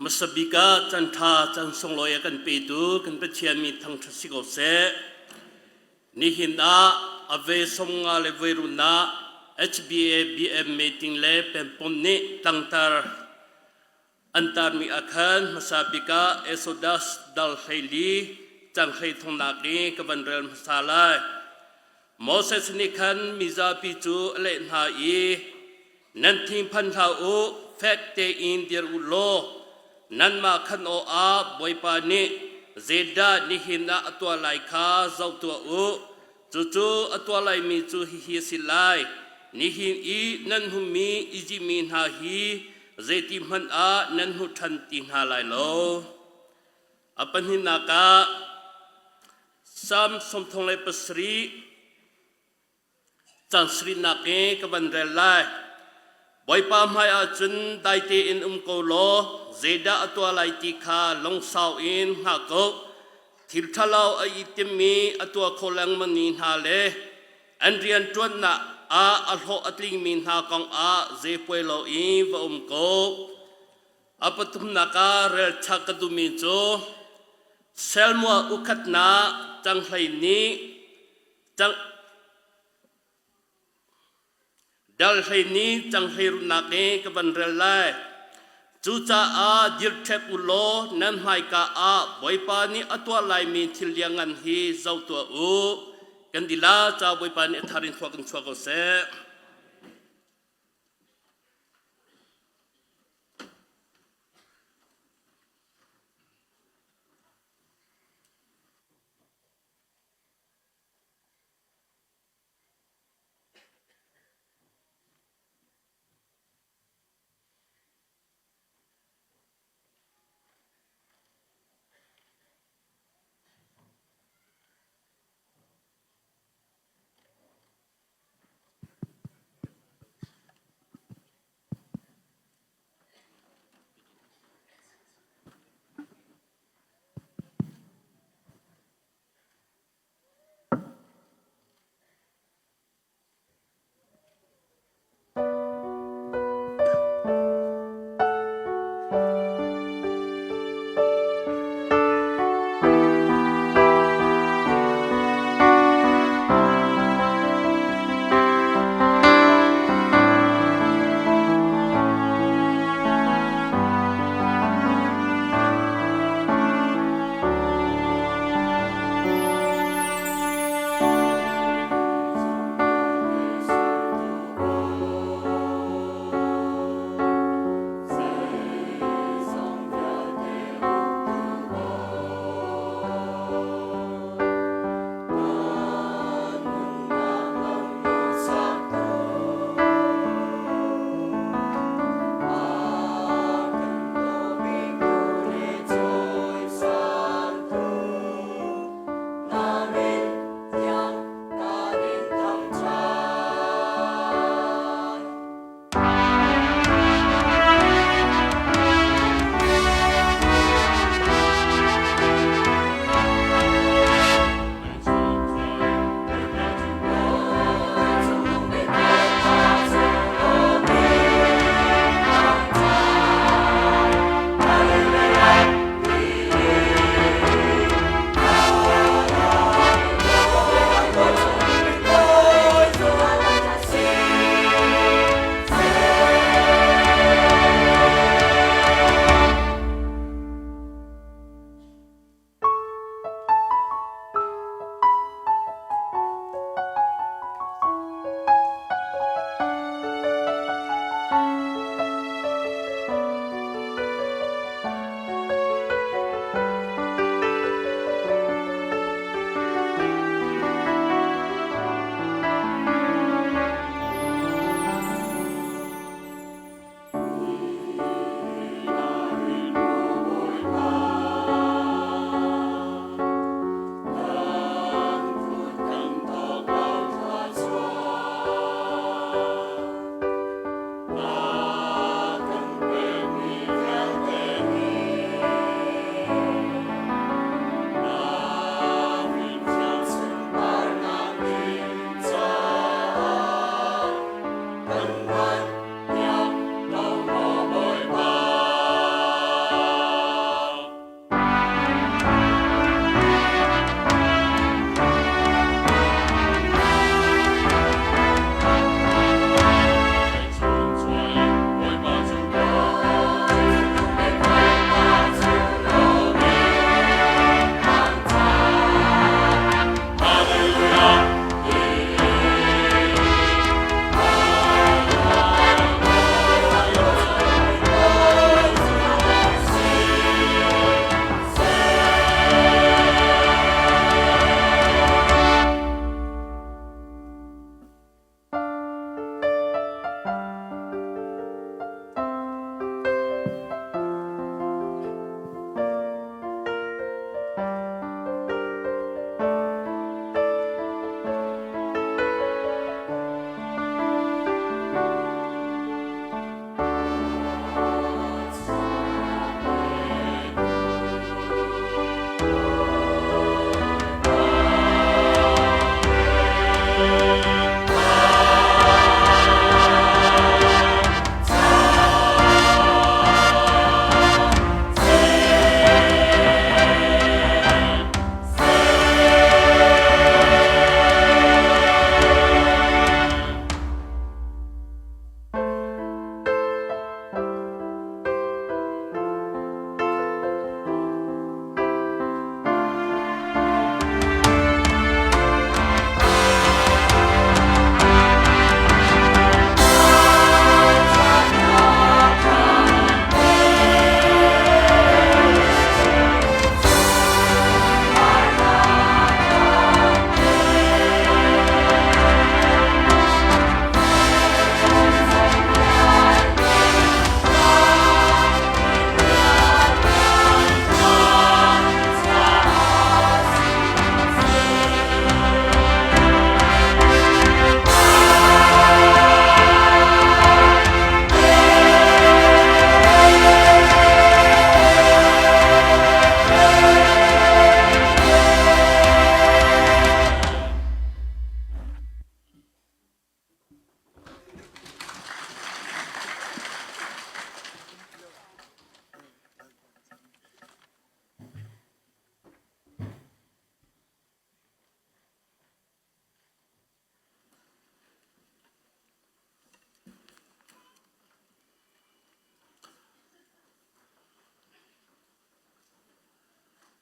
มาสบิกาจันทาจันทรงลอยกันไปดูกันไปเชียมีทั้งทัศน์กเสนิหินาอเวสงงาเลเวรุนา HBA BM meeting le pempomni tangtar antar mi akhan masabika esodas dal khaili chang khai thonaki kabanrel masalai Moses nikhan mizapi chu le na I nan thim phan thau u fakte in dir ulo nan ma khan o a boipa ni zeda nihina atwa lai kha zau tu u chu chu atwa lai mi chu hi silai nihin I nan humi ijimin ha hi zeti man a nan hu than tin ha lai lo apan hinaka sam som thong lai pasri chan sri nake kaban relai boipa mai a chun dai te in ko lo zeda atwa lai ti kha long sau in ha ko thil thalau a itimi atwa kholang mani ha le andrian tuan na a alho atling min ha kong a ze puelo I va ko apatum naka rel chakadu mi cho selmo ukhat na chang hlai ni chang dal hlai ni chang hlai ru na ke kaban rel lai chu cha a dir thep ulo nan hai ka a boipa ni atwa lai min thil liangan hi zau to uกันดีลาเจ้าบริปานทารินทวกันชัวก็เส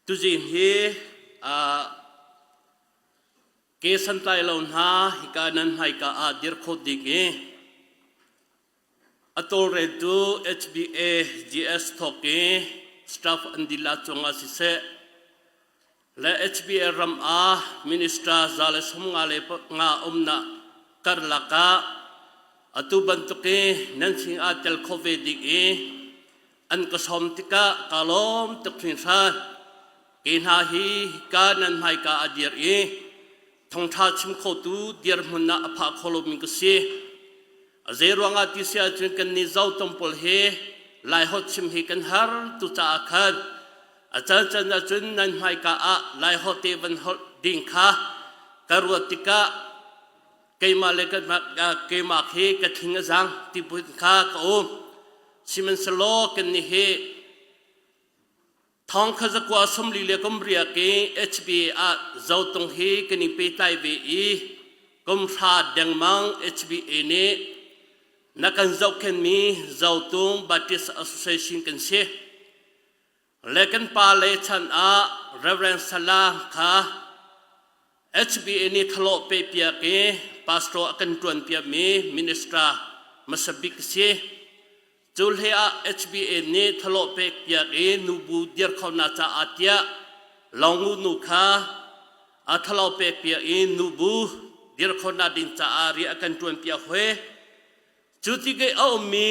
ตุจินฮีเกสันไตลอนฮาฮิกานันไฮกาอาดิรโคดิงอัตโอเรดู HBA GS ทอกสตาฟอันดิลาจงอาศิเซและ HBA รัมอามินิสตราซาเลสมงาเลปงาอมนาการลักาอัตุบันตุกนันสิงอาเตลโควิดิงอันกสมติกะกาลมตุกนินซากินหาฮีกานันไฮกาอาดิรทงท้าชิมโคตูเดียร์มุนนาอภาโคลมิงกสีเจรวงอาทิเสียจึงกันนิจาวตมปลเฮไลฮอตชิมฮิกันฮาร์ตุจ่าคันอาจารย์จันจุนนันไฮกาอาไลฮอตเอวันฮอตดิงคาการวัติกาเกมาเลกันเกมาเฮกัทิงจังติบุนคากโอมชิมันสโลกันนี่เฮทองขจกว่าสมลีเลกุมเรียกHBA อาเจ้าตรงเฮกันนี่ไปไต่เวีกุมฟาดดังมัง HBA เนี่ยนักการเจ้าเข็นมีเจ้าตรงบัติส Association กันเสียและกันปาเลชันอา Reverend Salah ค่ะ HBA นี่ทะเลาะไปเปียกพาสโตร์กันตวนเปียมีมินิสตรามาสบิกเสียจูลเฮีย HBA นี่ทะเลาะเปกยากนูบูเดียร์เขาน่าจะอาเตียลองนูค่ะทะเลาะเปกยากนูบูเดียร์เขาน่าดินจะอารีกันจวนเปียกเฮจุดที่เกี่ยวมี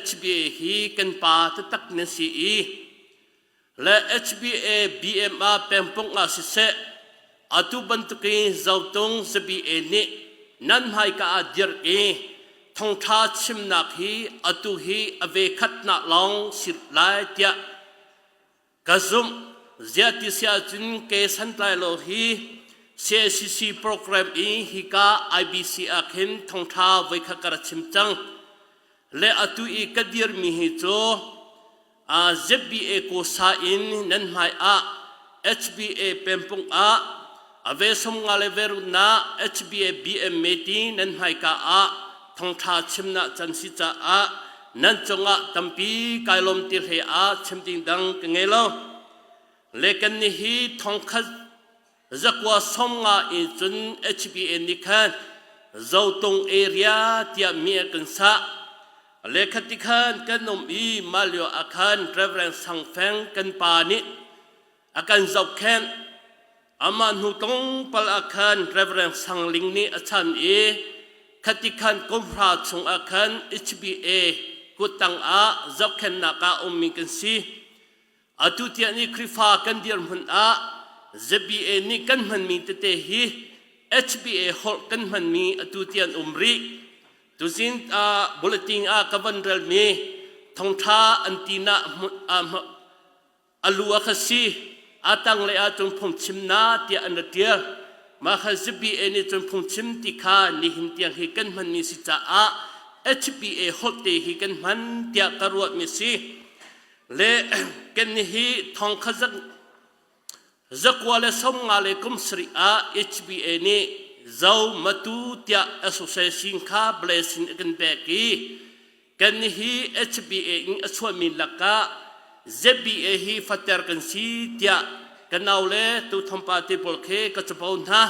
HBA ฮีกันป่าตะตักเนสีและ HBA BMR เป็นปงอาศิเซอตุบันตุกีเจ้าตง HBA นี่นั่นให้กาเดียร์ทงท้าชิมนักฮีอตุฮีอเวคัตนาลองสิลไลเตียกะซุมเจียติเสียจุนเกสันไตโลฮี CSCC โปรแกรมฮิกา IBC อาคินทงท้าเวคักระชิมจังและอตุอีกดีร์มีฮิโจZBA โกซาอินนันไมHBA เป็นปงอเวสมงาเลเวรุนา HBA BM เมตีนันไมกาทงท้าชิมนาจันสิจ้านั่นจงตัมปีกายลมติเฮียชิมดิงดังกังเงลเลกันนี่ฮีทงขัดจักว่าสมงาอิจุน HBA นี่ขันเจ้าตรงเอเรียที่มีกันซะเลขัดที่ขันกันนมมาเลียวอาคันเรเวรนสังแฟงกันปานิอาการเจ้าแค้นอามันหูตรงปลอาคันเรเวรนสังลิงนี่อาจารย์คติขันกุมพระชงอาคัน HBA กุตังจับแขนนักอุมิกันสีอตุเตียนี่คริฟ้ากันเดียร์มันZBA นี่กันมันมีเตฮี HBA ฮอลกันมันมีอตุเตียนรีตุสินบุลติงกับันเรลมีทงท้าอันตีนาอลัวขสีตังเลยจงพงชิมนาเตียอันเดียมาขจิบีเอนี่จนพุ่งชิมติคานี่หินเตียงฮิกันมันมีสิจ้าHBA ฮอตเตฮิกันมันเตียกรวดมีสิเลกันนี่ฮีทองขจักจักว่าเลสมงาเลกุมสรีHBA นี่เจ้ามาตูเตีย Association ข้าเบลสินกันเบกีกันนี่ฮี HBA อิงสวมินลักกะ ZBA ฮีฟัตเตอร์กันสีเตียกันเอาเลยตุทำปาติปลเคก็จะพูดนะ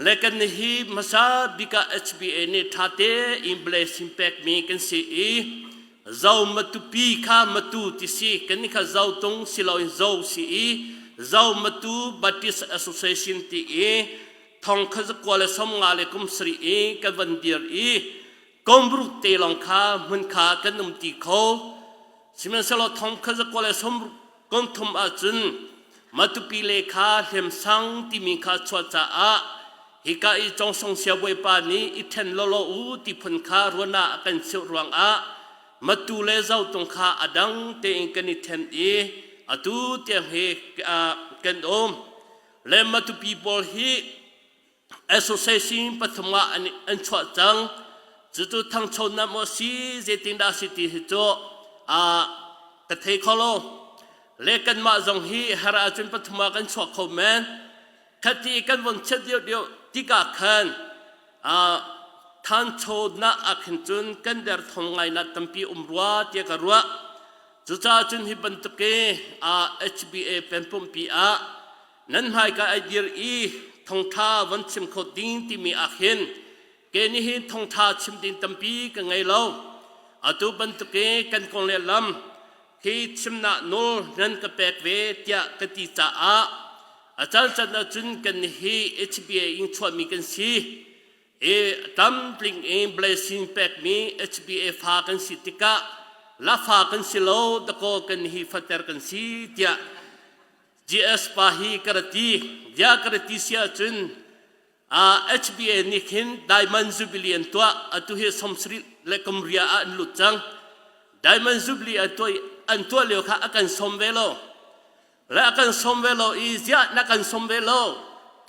เล็กันนี่มาซาบิกา HBA นี่ท่าเตอิมเบลสิมแพกมีกันสิเจ้ามาตุปีข้ามาตุติสิกันนี่ข้าเจ้าตรงสิเราเจ้าสิเจ้ามาตุบัติส Association ตีทองข้าจะกวาเลสมงาเลกุมสรีกันวันเดียร์กอมรุเตลองข้ามันข้ากันนุ่มตีเขาสิมันสลอทองข้าจะกวาเลสมกอนทุมอาจุนมาตุปีเลขาเห็มสังที่มีข้าชวจ้าฮิกาอีจงส่งเสียบวยปานี้อีเทนโลโลอูที่พันข้ารวนากันเสียรวงมาตุเลเจ้าตรงข้าอดังเตงกันอีเทนอตุเตียงเฮกันอมและมาตุปีบอลฮี Association ปัทมาอันชวจังจุดทั้งชนนามสีเจตินดาสิติฮิโจกระเทยคอโลเลกันมาจงฮีฮาราจุนปัทมากันชวคอมเมนคดีกันวันเช่นเดียวที่กาขันท่านโชดนะอักขินจุนกันเดร์ทงไงนัดตั้มปีรัวเตียกรัว จุจ้าจุนฮิบันตุเกHBA เป็นปุ่มปีนั้นหายกับไอเดียทองท่าวันชิมขดดิ้งที่มีอาเห็นเกนี่ฮิทองท่าชิมดิ้งตั้มปีกันไงเล่าตัวบันตุเกกันคงเลี้ยลำที่ชิมนาโนนั้นกับแปกเวทียกติจ่าอาจารย์จันทร์จุนกันฮิ HBA อิงชวนมีกันสีตั้มปลิงเบลซินแปกมี HBA ฟ้ากันสิติกะลาฟ้ากันสิโลตะโกกันฮิฟัตเตอร์กันสีเดีย GS ปาฮีกระตียากระตีเสียจุนHBA นี่เห็นไดมันจูบิลีอันตัวตัวเฮสมสริเล็กมเรียอันลุจังไดมันจูบิลีอันตัวเลี้ยวข้าอากันสมเวโลและอากันสมเวโลอีเสียนักกันสมเวโล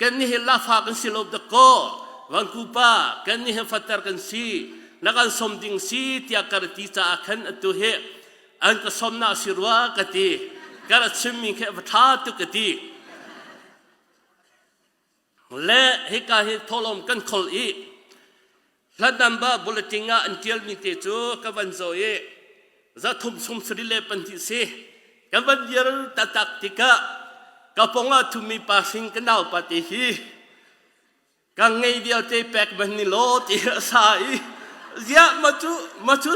กันนี่เห็นลาฟ้ากันสิโลตะโกวันคูปากันนี่เห็นฟัตเตอร์กันสีนักการสมดิ่งสีที่อากาศที่จะขันตัวเหอันก็สมนาสิรัวกติการชิมมีแค่วัฏตุกติและเหตุการณ์ทลมกันคอลอีและดัมบ้าบุลติงอันเทียลมีเตจูกับวันโซเอจะทุ่มสมสริเลปันทิเสกับวันเยอรตักติกะกับพงอาทุมีปัสิงกันเอาปฏิฮีกังไงเดียวเตะแปกมันนิโลตีสายเสียมาจู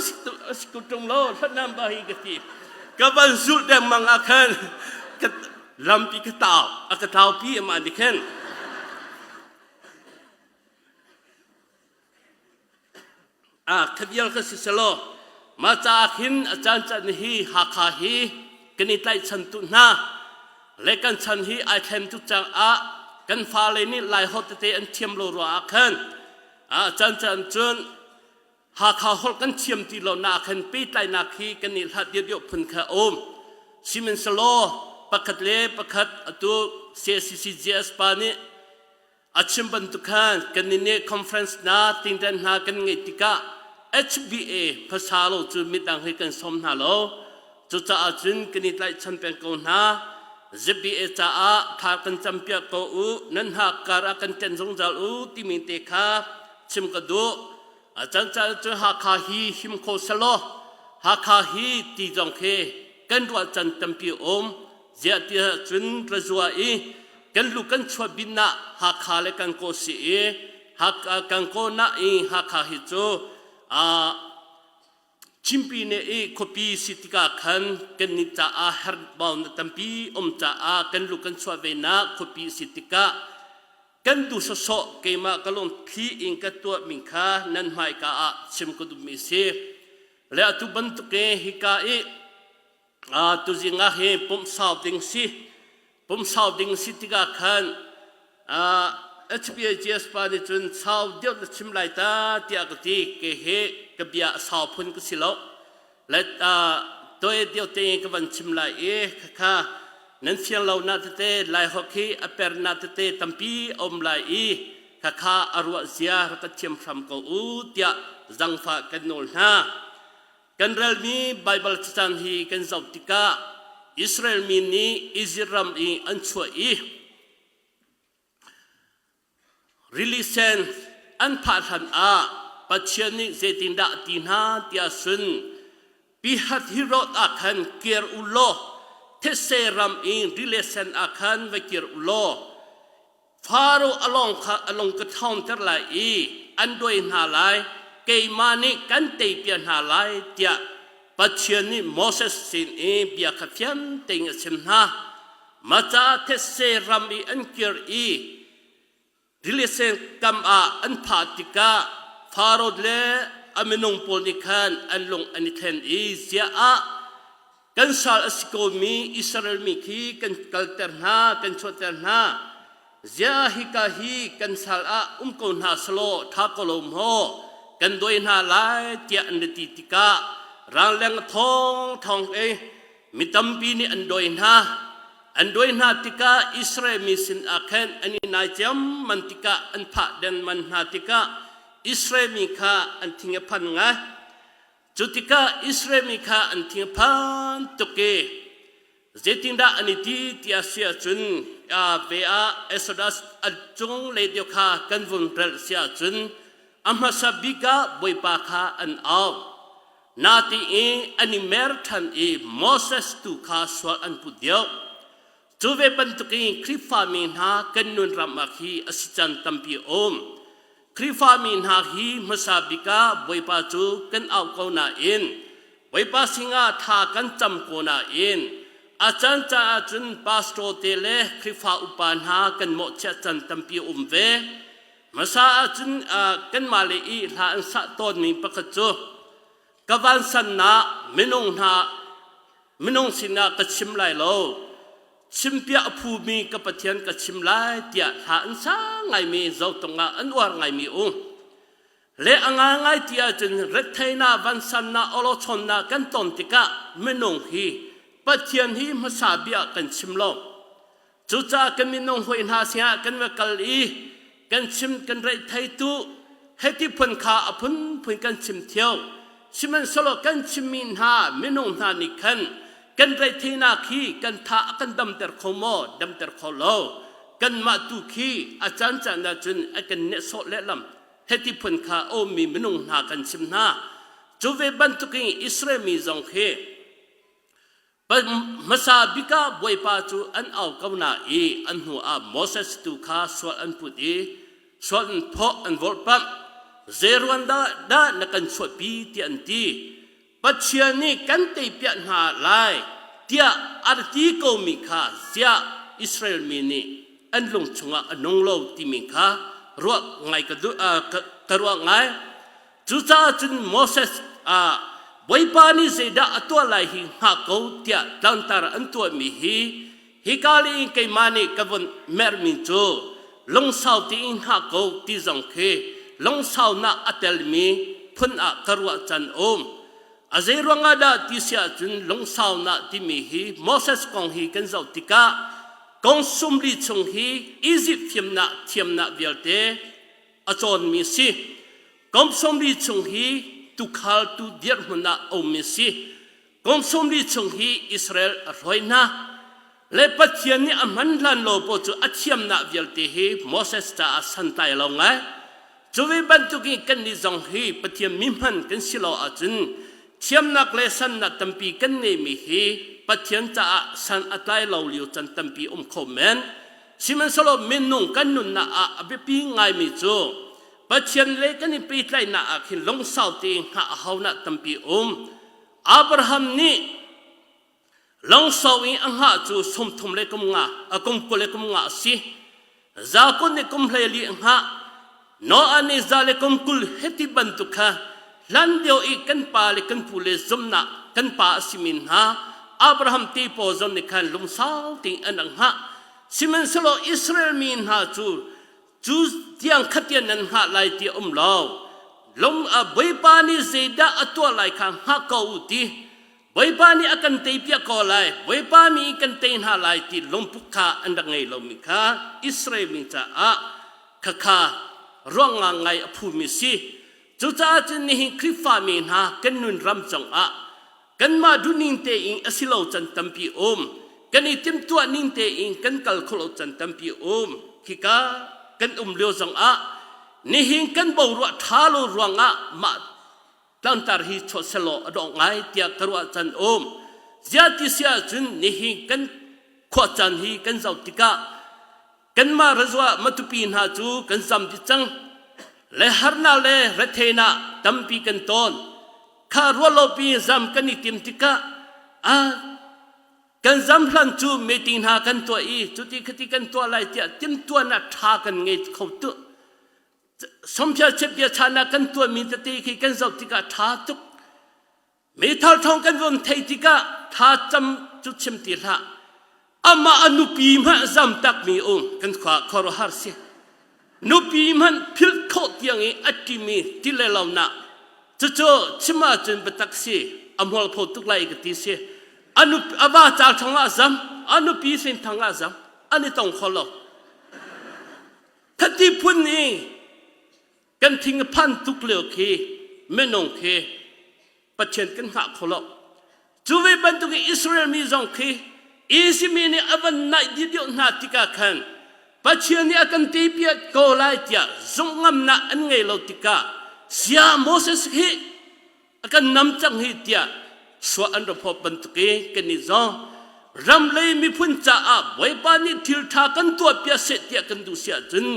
สกุตรงโลท่านนำบาฮิกติกับวันสุดเดมังอาคันกับลำปีกตาวอากาศาวพี่มาดิคันขบยลก็สิสโลมาจากหินอาจารย์จันฮีฮักฮีกันนิตัยชันตุนาเล็กันชันฮีไอเทมทุจังกันฟ้าเลยนี่ลายฮอตเตอันเทียมโลรัวคันอาจารย์จันจุนหากเขาฮอลกันเทียมที่เรานาคันปีไตนาคีกันนิหัดเดียวพุ่นข้าอมซิมินสโลประคัดเล่ประคัดตัว CCCGS ปานี่อาชิมบันทุกานกันนี่คอนเฟรนซ์นาติงเดนนากันไงติกา HBA ภาษาโลจุมิดังให้กันสมนาโลจุดจะอาจุนกันนิไลชันเป็นกนา ZBA จ้าทากันจำเปียกอูนั้นหากการกันเจนสงจาอูที่มีเตคาชิมกระดูอาจารย์จะหาคาฮีหิมโคสโลหาคาฮีตีจงเคกันว่าจันจำเปียอมเจียตีจุนกระจวยกันลูกกันชวบินนะหาคาเลกันโกสีหากกันโกนะหาคาฮิโจชิมปีเนคบีสิติกาขันกันนิจาฮาร์บาวน์ตัมปีจากันลูกกันชวเวนะคบีสิติกากันดูสสเกมากันลงที่อิงกัตัวมิงคานั้นหมายกาชิมกุดุมิเซและตุบันตุเกฮิกาตุจิงาเฮปุ่มสาวดิงสิติกาขันHBAGS ปานิจุนสาวเดียวชิมไลตาที่อากติเกเฮกับยาสาวพุนกุสิโลและตัวเดียวเตงกับวันชิมไลค่ะนั้นเสียงเรานาเตไลฮอกกี้อเปร์นาเตตัมปีอมไลค่ะอารวะเสียรักเทียมพรำกูเตียจังฟ้ากันโนลนากันเรลมีไบเบิลจันฮีกันจาวติกาอิสราเอลมีนี้อิสราเอลอันช่วยrelease อันผ่านปัจจัยนี้เจตินดาตินาที่อาศัยพิหัดฮิโรตอาคันเกียร์อุโลเทเซรัมrelease อาคันเวเกียร์อุโลฟาโรอลองกระทองเท่าไรอันด้วยนาไลเกมานิกันเตยเปียนาไลเตียปัจจัยนี้โมเสสสินเบียขัดยันเต็งเชมนามาจากเทเซรัมอันเกียร์release กำอันพาติกาฟาโรดเลอเมนงโพนิคันอันลงอันเทนเสียกันสาลสโกมีอิสราเอลมีขีกันกัลเตอร์นากันชวเตอร์นาเสียฮิกาฮีกันสาลโกนาสโลทักโลมโฮกันโดยนาไลเตียอันติติการังแรงทองมิตัมปีนี่อันโดยนาอันด้วยนาติกาอิสราเอลมีสินอาคันอันนี้นายจำมันติกาอันผาเดินมันนาติกาอิสราเอลมีข้าอันทิ้งพันงะจุติกาอิสราเอลมีข้าอันทิ้งพันตุกเกเจตินดาอันนี้ที่อาเซียจุนเวอาเอสดัสอัลจงเลเดียวข้ากันวุ่นเรลเซียจุนอามาซาบิกาบอยปาข้าอันเอา นาตีอันนี้เมรทันมอเสสตุคาสวอันปุดเดียวจูเวบันตุกีคริฟามินฮากันนุนรามาคีอสิจันตัมปีโอมคริฟามินฮาฮีมัสาบิกาบวยปาจูกันเอาโกนาอินบวยปาสิงาทากันจำโกนาอินอาจารย์จ่าจุนปาสโตเตเลคริฟาอุปานฮากันโมเชจันตัมปีอุมเวมาซาจุนกันมาเลอีลาอันสัตตนมีปะกจูกวันสันนามินงสินากชิมไลโลชิมเปียภูมิกับปะเทียนกชิมไลเตียลาอันสังไงมีเจ้าตงอันวารไงมีองเลอังไงเตียจุนเรทไทนาวันสันนาอโลชนนากันตนติกะมินงฮีปะเทียนฮีมาซาเบียกันชิมโลจุจ้ากันมินงหวยนาเสียกันเวกัลอีกันชิมกันเรทไทตุเฮติพันขาอพุนกันชิมเที่ยวชิมันสโลกันชิมินฮามินุงฮานิคันกันไรทีนาคีกันท่ากันดำเตอร์โคโมดำเตอร์โคโลกันมาตุคีอาจารย์จันดาจุนกันเนสโซเลลัมเฮติพันขาโอมีมินุงฮากันชิมนาจูเวบันตุกิอิสราเอลมีจงเฮมาซาบิกาบวยปาจูอันเอากาวนาอันหัวโมเสสตุคาสวดอันพุดีสวดพออันวอลปัมเจรวันดานักันสวดปีที่อันตีปัจเจียนี่กันเตยเปียนหาไลเตียอาร์ติโกมิคาเสียอิสราเอลมีนี่อันลงชงอันนงโลติมิคารัวไงกระดูกระรัวไงจุจ้าจุนโมเสสบวยปานีเสดาตัวไหลหิหากูเตียตันตาอันตัวมีฮิกาลีเกมานีกับวันเมรมินโจลงสาวที่อินหากูที่จังเคลงสาวนาอัตเลมีพุนอักรัวจันโอมอาเจรวงอาดาที่เสียจุนลงสาวนาที่มีฮีโมเสสกองฮีกันเจ้าติกากองสุมลีชงฮีอียิปต์เทียมนาเวลเตอจอนมีซีกองสุมลีชงฮีตุขลตุเดียร์มุนาโอมีซีกองสุมลีชงฮีอิสราเอลรอยนาเลปัจเจียนี่อมันลันโลโปจูอัเทียมนาเวลเตฮีโมเสสตาสันไตลงไงจูวิบันตุกิกันนิจงฮีปฏิมิมันกันสิโลอาจุนเทียมนักเลสันนัตัมปีกันเนมิฮีปฏิยันจะสันอัตไลลาวลิวจันตัมปีคอมเมนสิมันสโลมินนุงกันนุนนาอบิปีไงมิจูปฏิยันเลกันนิปีไลนาอาคินลงสาวตีหาฮาวนัตัมปีอับราฮัมนี่ลงสาวิอังหาจูสมทุมเลกุมงากุมกุเลกุมงาสิจากุนเนกุมเลลีอังหาโนอันนี้จะเล็กมกุลเฮติบันตุกะลันเดียวอีกันปาเล็กันพูเลซมนะกันปาสิมินฮาอับราฮัมตีโพจนในขันลุมสาวติอันนังฮะสิมันสโลอิสราเอลมินฮาจูเตียงขัดยันนันฮะไลตีลาวลมบวยปานีเจดาอัตัวไลคังฮะกาวตีบวยปานีอากันเตยเปียกอไลบวยปานีกันเตยฮะไลตีลมพุกะอันดังไงลมมิกะอิสราเอลมินจะขะร่วงไงภูมิสิจุดอาจนี่คริฟามินฮากันนุนรำจงกันมาดูนินเตอิงอสิโลจันตัมปีกันอิติมตัวนินเตอิงกันกัลโคโลจันตัมปีฮิกากันเลียวจงนี่หิงกันบ่รัวท้าโลรัวงมาตั้งแต่ฮิชดเซโลอดองไงเตียกรัวจันเสียติเสียจุนนี่หิงกันขวดจันฮีกันเจ้าติกากันมารจวมาตุปีนหาจูกันจำดิจังเลหารนาเลรัตเทนาตัมปีกันตอนข้ารัวโลปีจำกันนิติมติกะกันจำพลันจูเมตินหากันตัวจุดที่คติกันตัวอะไรเดียติมตัวนัดทากันเงยเขาตุสมเพียรเชเปียชานากันตัวมีตติขีกันจบติกะทาตุกมีทอทองกันวนเทติกะทาจำจุดเชมติละอามาอนุปีมันจำตักมีกันขวาคอรหาร์เสียนุปีมันพิลโคตยังไงอัติมีที่เลวน่ะจู่ๆชิมาจนเป็นตักสีอมหัวโพตุกไลกติเสียอนุอาบาจาทางอาซัมอนุปีเส้นทางอาซัมอันนี้ต้องขอลอทัดที่พุ่นนี้กันทิ้งพันทุกเลี้ยวเคไม่นงเคปัจเจนกันหักขอลอจูเวบันตุกอิสราเอลมีจงเคอีสิมีนี่อวันไหนดิเดียวนาติกาขันปัจเจียนี่อากันตีเปียโกไลเตียจงงำนาอันไงเราติกาเสียโมเสสฮี akan nam chang hi tia so an ro pho ban tu ke kan ni zo ram lei mi phun cha a boi pa ni thil tha kan tu pya se tia kan du sia chun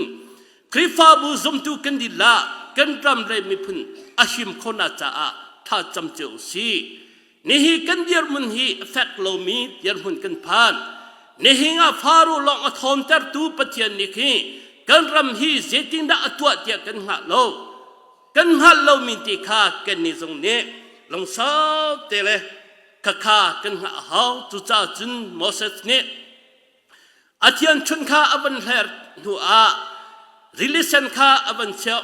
krifa bu zum tu kan di la kan ram lei mi phun ahim khona cha a tha cham cheu si ni hi kan dir mun hi effect lo mi dir mun kan phan ni hi nga faru long a thom tar tu pathian ni khi kan ram hi zeting da atwa tia kan nga lo kan hal lo min ti kha kan ni zong ne long sao te le kha kha kan ha hau tu cha chun moses ne athian chun kha avan her nu a relation kha avan cheu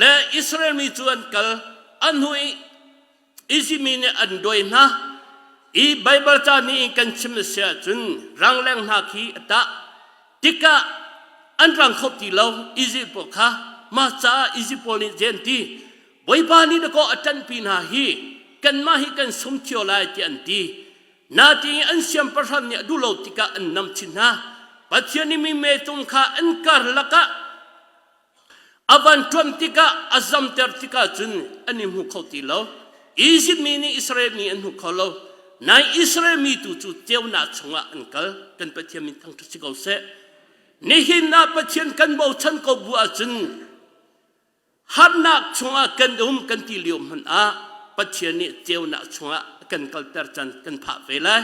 le israel mi chuan kal an hui izimi ne an doi na i bible cha ni kan chim sia chun rang lang na khi ata tika an rang khop ti lo egypt po kha ma cha egypt ni jenti boi ba ni ko atan pi na hi kan ma hi kan sum chio lai ti an ti na ti an siam parhan ni du lo tika an nam chin na pathian ni mi me tum kha an kar laka avan tuam tika azam ter tika chun ani mu khop ti lo egypt mi ni israel ni an hu kholo nai israel mi tu chu teu na chunga an kal kan pathian min thang thu sikau se ni hin na pathian kan bo chan ko bu a chun har nak chunga kan kan ti liom han a pathian ni teu na chunga kan kal ter chan kan pha ve lai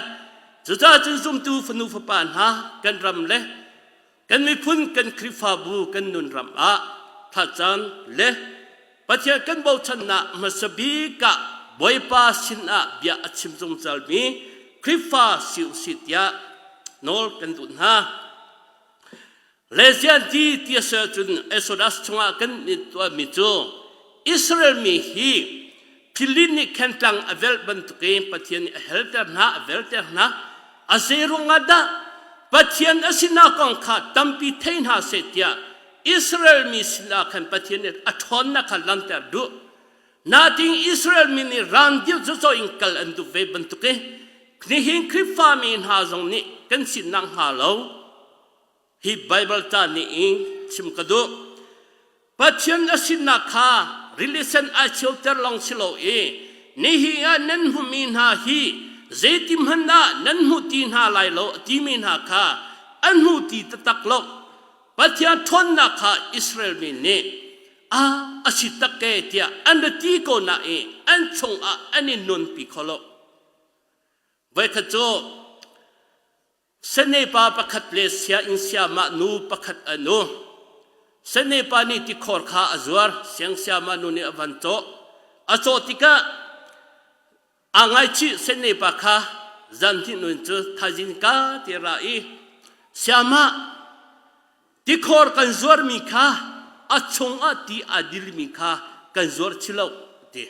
chu cha chun zum tu fanu fa pan ha kan ram le kan mi phun kan krifa bu kan nun ram a tha chan le pathian kan bo chan na masabi ka boi pa sin a bia achim jong chal mi krifa siu sitia nol kan dun ha lezian ti tia sa chun esodas chunga kan ni to mi chu israel mi hi pilini kentang avel ban tu ke pathian helter na avelter na azero ngada pathian asina kong kha tampi thein ha setia israel mi sina kan pathian athon na khalam ter du nating israel mi ni ran dio zo inkal andu ve ban tu ke ni hin krifa mi ha zong ni kan sin nang ha lo hi bible ta ni in chim kadu pathian asina kha relation a chilter long silo e ni hi a nan hu min ha hi zetim hanna nan hu tin ha lai lo ti min ha kha an hu ti tatak lo pathian thon na kha israel mi ne a asitak ke tia an ti ko na e an chong a ani non pi kholo vai kha cho sene pa pakhat le sia in sia ma nu pakhat anu sene pa ni ti khor kha azwar siang sia ma nu ni avanto acho tika angai chi sene pa kha zanti nun chu thajin ka ti ra i siama ti khor kan zwar mi kha achong a ti adil mi kha kan zwar chilo ti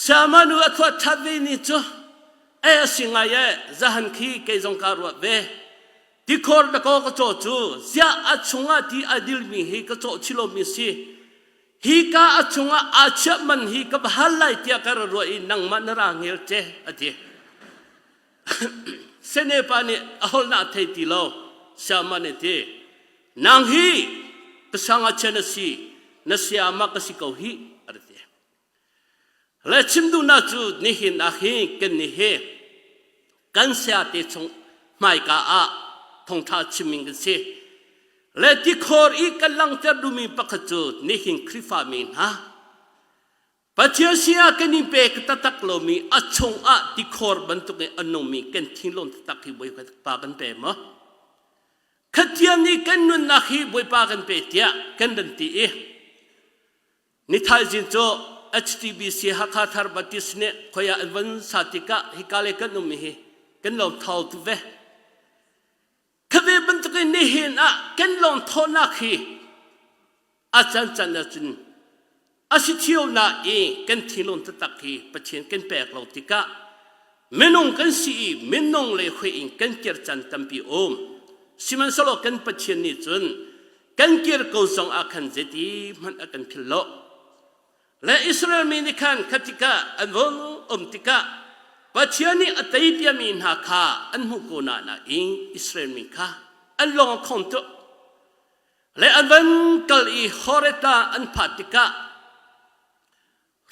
siama nu athwa thave ni chu e singa ye zahan khi ke jong ka ro ve ti khor da ko cho chu sia achunga ti adil mi hi ka cho chilo mi si hi ka achunga acha man hi ka halai tia kar ro i nang man ra ngel che ati sene pa ni ahol na thei ti lo sama ne te nang hi ka sanga chena si na sia ma ka si ko hi ati le chimdu na chu ni hin a hi ken ni he kan sia te chung mai ka a thong tha chiming se le ti khor i kalang ter du mi pakhachu ni hin krifa min ha pathia sia kani pe tatak lo mi achong a ti khor ban tu ke anong mi ken thinglon tak hi boi pa kan pe ma khatiam ni kan nun na hi boi pa kan pe tia kan dan ti e ni thai jin cho HTBC hakha thar batis ne khoya advan satika hikale kan nu mi hi kan lo thau tu ve kave ban tu ke ni hin a kan long thona khi a chan chan na chun asithio na e kan thilon ta tak hi pachien kan pek lo tika menong kan si menong le khoi in kan ker chan tampi om siman solo kan pachien ni chun kan ker ko song a khan jeti man a kan phillo le israel mi ni khan khatika anvon tika pachiani atai pia min ha kha anhu ko na na in israel min kha an long khon to le avan kal i horeta an phatika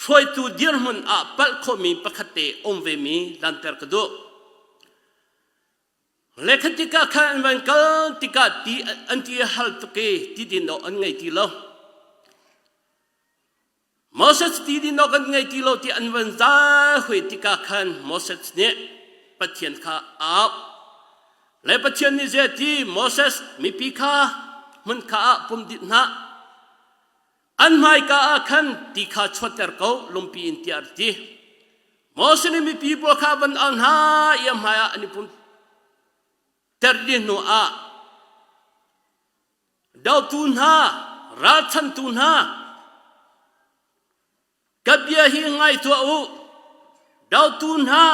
ช่วยตูเดียร์มันปัลโคมีปะคเตอมเวมีลันเตอร์กดูเลขติกาขันวันกัลติกาตีอันที่ฮัลตุเกตีดินเอาอันไงตีโลมอสสตีดินเอาอันไงตีโลที่อันวันจ้าหวยติกาขันมอสสเนี่ยปัจเจียนข้าอาบและปัจเจียนนี้เจที่มอสสมีปีข้ามันข้าปุ่มดินนะอันไม่ข้าขันที่ข้าชดเตอร์เขาลงปีอินทิอาร์ตีมอสนี่มีปีบัวข้าวันอันหายามหายอันนี้ปุ่มterdi noa dau tunha rathan tunha kabia hi ngai tu u dau tunha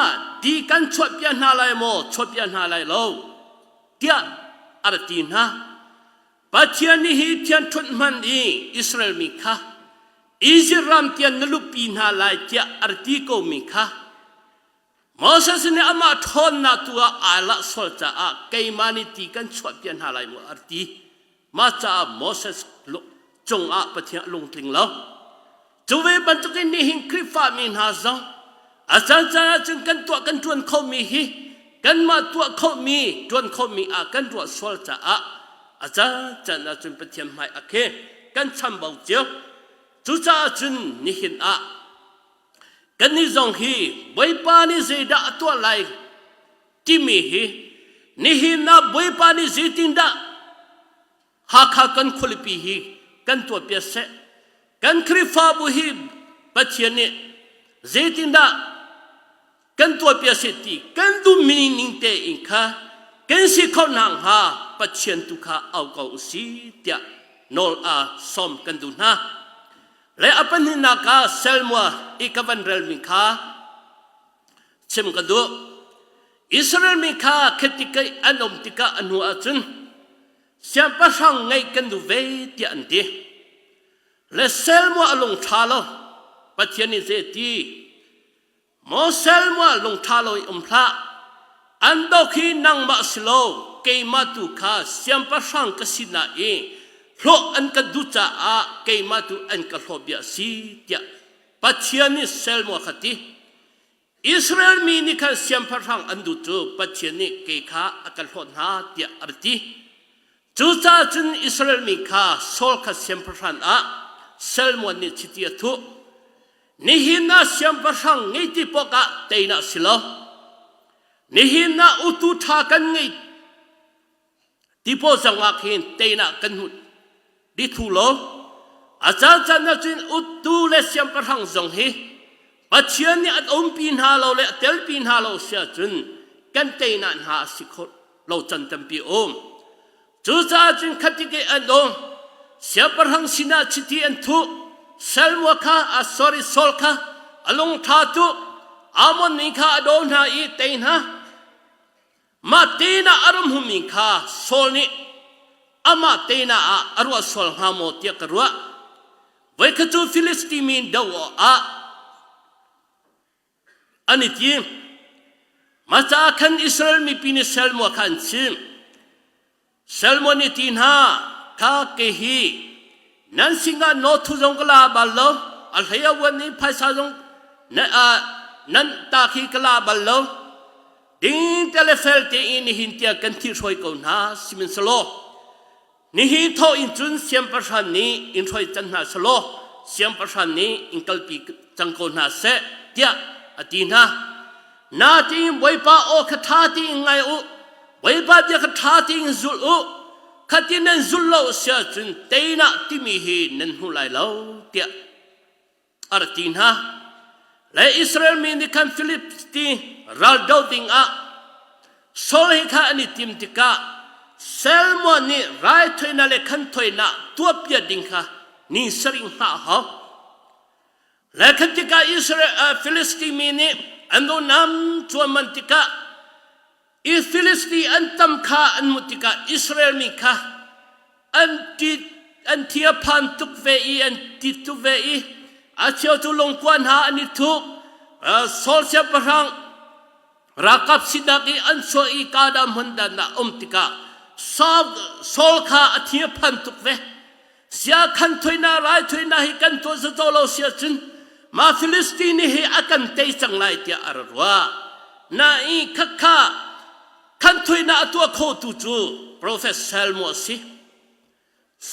di kan chot pian na lai mo chot pian na lai lo tia artin ha pachian ni hi pian thut man ni Israel mi kha Israel tian nalup pin ha lai tia arti ko mi kha Moses ni ama thon na tua ala solta a keimaniti kan chwat pian halai mo arti ma cha Moses lo chong a pathia lung tling lo chuwe ban tu kin ni hin krifa min ha zo asan cha chung kan tua kan tuan kho mi hi kan ma tua kho mi tuan kho mi a kan tua solta a acha cha na chung pathiam mai a khe kan cham bau chiu chu cha chun ni hin aกันนี่จงฮีบอยปานี่เจดาตัวไลที่มีฮีนี่ฮีน่าบอยปานี่เจตินดาฮักฮักกันคุลิปีฮีกันตัวเปียเสกันคริฟาบุฮีปัจเจเนเจตินดากันตัวเปียเสตีกันดูมินิงเตอิงคากันสิเขานางฮาปัจเจนตุคาเอาเกาสีเตียโนลอาสอมกันดูนะและอปันหินากาเซลมัวอีกวันเรลมิคาชิมกันดูอิสราเอลมิคาคติกอันอมติกาอันหัวจุนเสียงประชังไงกันดูเวทีอันดีและเซลมัวลงทาโลปัจเจนิเซตีมอเซลมัวลงทาโลอุมพระอันดอกีนังมาสโลเกมาตุคาเสียงประชังกสินาเอโลอันกันดูจ้าเกมาตุอันกันโลบียสีเตียปัจเจียนิเซลมัวขติอิสราเอลมีนิคันเสียมพระรังอันดูจูปัจเจียนิเกขาอักันโลนาเตียอรติจูจ้าจุนอิสราเอลมีขาโซลคัเสียมพระรังเซลมัวนิชิติยทุนิฮินาเสียมพระรังไงที่ปกะเตยนาสิโลนิฮินาอุตุทากันไงที่พอจังหวะเห็นเตยนากันหุดดิทูโลอาจารย์จันทร์จินอุตุเลเสียมประหังจงฮีปัจเจียนนี่อันอมปีนฮาโลเลเตลปีนฮาโลเสียจุนกันเตยนันหาสิโคโลจันตัมปีอมจูจ้าจินขัดที่อันอมเสียประหังสินาชิตีอันทุเซลมัวคาsorry โซลคาอลงทาตุอามอนนิคาอโดนหาอีเตยนะมาเตยนะอารมณ์หุมิคาโซลนี่อามาเตน่าอรัวสอลฮามอเตียกรัวไว้ขจูฟิลิสตีมินดาวอันนี้ที่มาจากขันอิสราเอลมีปีนิเซลมัวขันซิมเซลมัวนี่ทีน่าข้าเกฮีนั่นสิงห์โนทุจงกลาบัลโลอัลเฮียวันนี้ภาษาจงนั่นตาขีกลาบัลโลดิ้งเทเลเฟลเตอินหินเตียกันที่ช่วยกูน่าสิมินสโลนี่ฮีโทอินจุนเสียมประชันนี้อินช่วยจันทร์สโลเสียมประชันนี้อินกัลปีจังโกนาเสเดียอดีนะนาทีไว้ป้าโอคทาทีไงอุไว้ป้าเดียคทาทีจุลอุคตินันจุลโลเสียจุนเตนะที่มีฮีนันหุไลโลเดียอดีนะและอิสราเอลมีนิคันฟิลิปสตีรัลดาวดิงอะโซลฮิคาอันนี้ติมติกาเซลมอนี่ไรถอยนั่นเลยขันถอยน่ะตัวเปียดิงค่ะนี่สริงหาเขาและขันติกาอิสราเอลฟิลิสตีมีนี่อันโดนน้ำตัวมันติกาอิฟิลิสตีอันตั้มข้าอันมุติกาอิสราเอลมีค่ะอันที่พันทุกเวอีอันที่ทุกเวอีอาเชียวตุลงกวนหาอันนี้ทุกโซลเซียปรังรักกับสินากีอันโซอีกาดามหันดานะติกาโซลคาอธิพันตุกเวเสียขันถอยนาไรถอยนาให้กันตัวจะโตเราเสียจน มาฟิลิสตีนนี่อากันเตยจังไลเตียอารัวนาอีคักข้าขันถุยนาตัวโคตูจูโปรเฟสเซลมัวสิ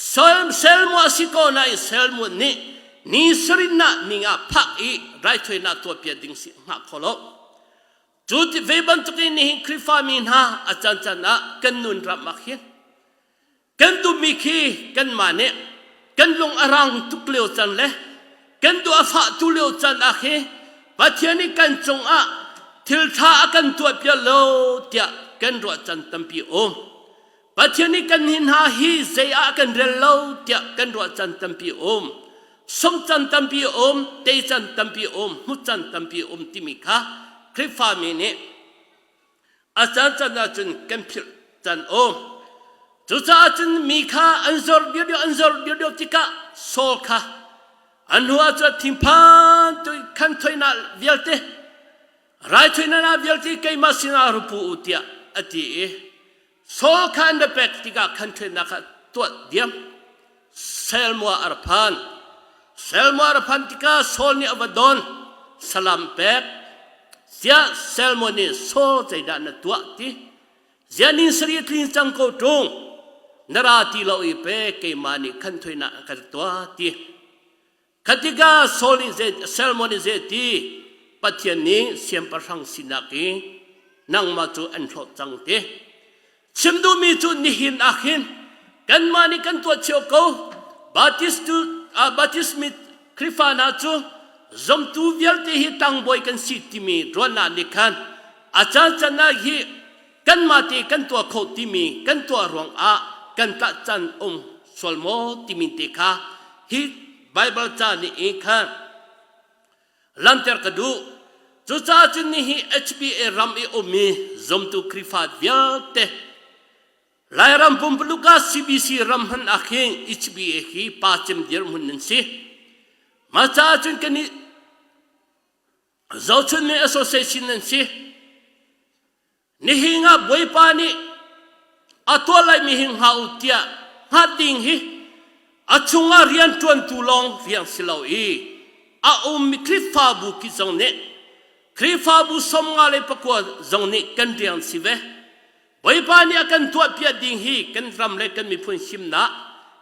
เซลมัวสิก็นายเซลมัวนี่สรินะนี่งาพักอีไรถุยนาตัวเปียดิงสิหักขอลจุดเวบันตุกินี่คริฟามินฮาอาจารย์จันนะกันนุนรับมาเขียนกันดูมิคีกันมาเนกันลงอรังตุกเลียวจันเลยกันดูอาฟะตุเลียวจันอาเคปัจเจนี่กันจงอาทิลท่ากันตัวเปียโลเตียกันรัวจันตัมปีโอมปัจเจนี่กันหินหาฮีเซียกันเรลโลเตียกันรัวจันตัมปีโอมสมจันตัมปีโอมเตจันตัมปีโอมมุจันตัมปีโอมติมิกาคริฟามิเนอาจารย์จันนาจุนกันพิลจันโอมจุจ้าจุนมีข้าอันซอร์เดียวติกาโซคาอันหัวจะทิมพันตุยขันถอยนาเวียลเตไรถอยนาเวียลเตเกยมาสินารูปูอุติยาอติเอโซคาอันเดเป็กติกาขันถอยนาคตัวเดียมเซลมัวอาร์พันติกาโซลนี่อวดอนสลัมเป็กเสียเซลมัวนี่โซใจดานตัวติเสียนิสรีคลินจังโกตรงนราติโลอีเปเกยมานี่ขันถอยนากันตัวติketika selmonizeti patiani siempre sang sinaki nang maju enrot jangte simdu mitu nihin akin kan mani kan tua cioko batismit krifana cu zomtu vialte hitang boy kan sitimi rona nikan acan cana hi kan mati kan tua khotimi kan tua ruang a kan ta chan solmo timinteka hi Bible cani ikan lantar kedu cuca cunihi HBA rami umi zomtu krifat vialte lairam pumpeluka CBC ramhan akhing HBA hi pacem dirmun nensi maca cun kani zaucun ni association nensi nihinga boypani atolai mihing hautia hading hi achunga rian tuan tulong fiang silau a krifa bu ki zong ne krifa bu som nga le pakwa zong ne kan rian sive boy pa ni akan tua pia ding hi kan ram le kan mi phun sim na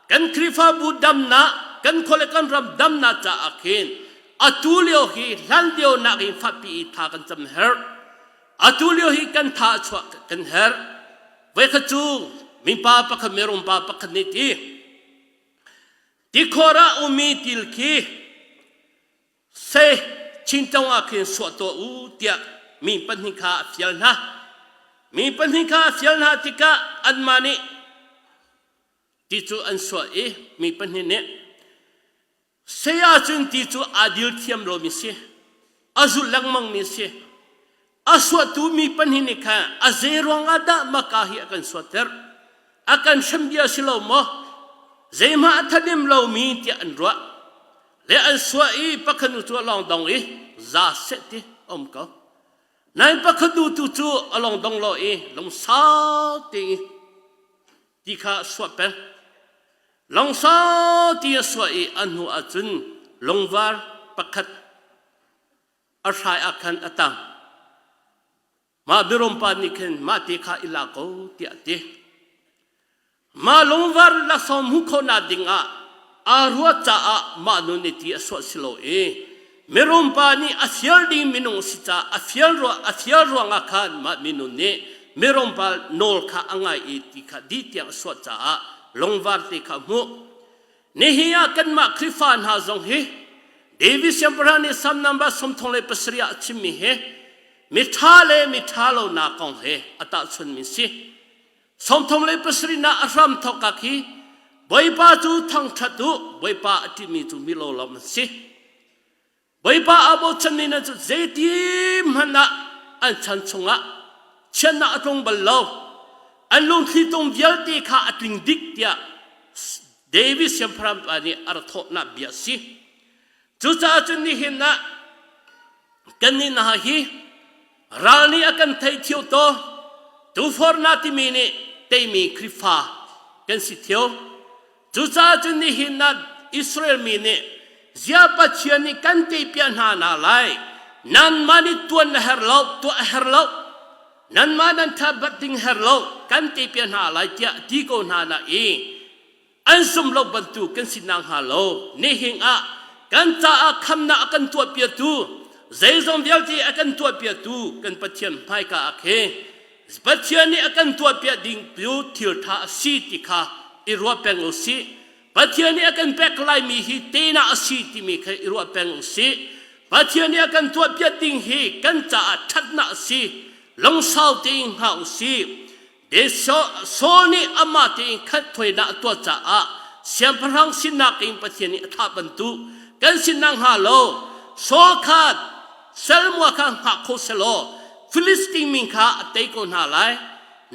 kan krifa bu dam na kan khole kan ram dam na cha akhin atulio hi landio na ki fa pi tha kan cham her atulio hi kan tha chwa kan her ve khachu mi pa pa khamerum pa pa khaniti Dikora umi tilki se cintong akin suatu utia mi penhika fialna tika anmani ticu ansoi mi penhine saya cun ticu adil tiam lo misi azul langmang misi aswatu mi penhine ka azerong ada makahi akan suater akan sembia silomo Zema atadim lau mi ti anrua le an suai pakhanu tu along dong za seti ko nai pakhadu tu along dong lo long sa ti kha swapen long sa ti suai anhu achun longwar pakhat arsai akan atang ma birom pa niken ma ti kha ilako ti ati ma longwar la som hu khona dinga arwa cha a ma no ni ti aswa silo merom pa ni asial ding minung sita afial ro nga khan ma minun ne merom pa nol kha angai ti kha di ti aswa cha a longwar ti kha mu ne hiya kan ma krifan ha zong he devi semprani sam number som thongle pasriya chimi he mithalo na kong he ata chun mi si Somthom le pasri na aram thokaki boipa chu thang thatu boipa atimi chu milo lam si boipa abo channi na chu zeti mana an chan chunga chenna atong ballo an long thi tong vialti kha atling dik tia devi sempram ani artho na biasi chu cha chunni hinna kanni na hi rani akan thai thiu to tu forna timini teimi krifa kan sithio chu cha chuni hinna Israel mini siapa cia ni kan te pian hana lai nan mani tuan herlau tu herlau nan manan tabating herlau kan te pian ha lai tia ti ko hana e an sum lo bantu kan sinang halo ni hing a kan ta a khamna akan tua pia tu zaizom vialti akan tua pia tu kan pathian phai ka akhe pathian ni akan tua pia ding piu thil tha si ti kha irwa peng si pathian ni akan pek lai mi hi tena asi ti mi kha irwa peng si pathian ni akan tua pia ding hi kan ta thatna si long sao ting ha si de so ni ama ting khat thoi na to cha a siam pharang sinna king pathian ni tha bantu kan sinang ha lo so khat selmwa kha ha kho selo Filistin min kha atei ko na lai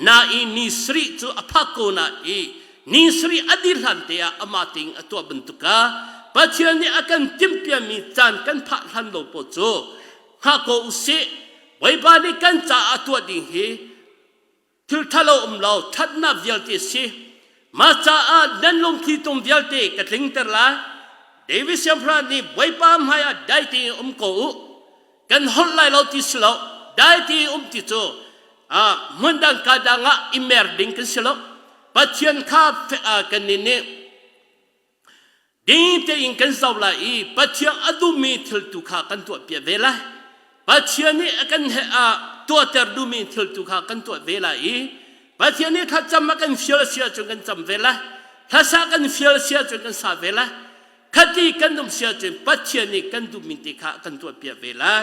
na I ni sri chu aphako na I ni sri adirhan te amating atwa bentuka pathian ni akan timpia mi chan kan pha han lo po chu ha ko usi waiba ni kan cha atwa ding hi thil thalo lo thatna vial ti si ma cha a dan long thi tum vial te ka thing ter la David Siampra ni waipa maya dai ti ko u kan hol lai lo ti slo dai ti ti chu mundang kadanga imer ding kan slo pathian kha kan ni ne ding te in kan saw la I pathian adu mi thil tu kha kan tu pia vela pathian ni akan tu ter du mi thil tu kha kan tu vela I pathian ni kha cham kan fiel sia chu kan cham vela thasa kan fiel sia chu kan sa vela khati kan dum sia chu pathian ni kan du mi ti kha kan tu pia vela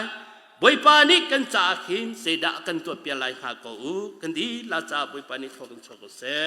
boy pani kan cha khin seda kan tu pia lai ha ko u kan di la cha boy pani thok kan chok se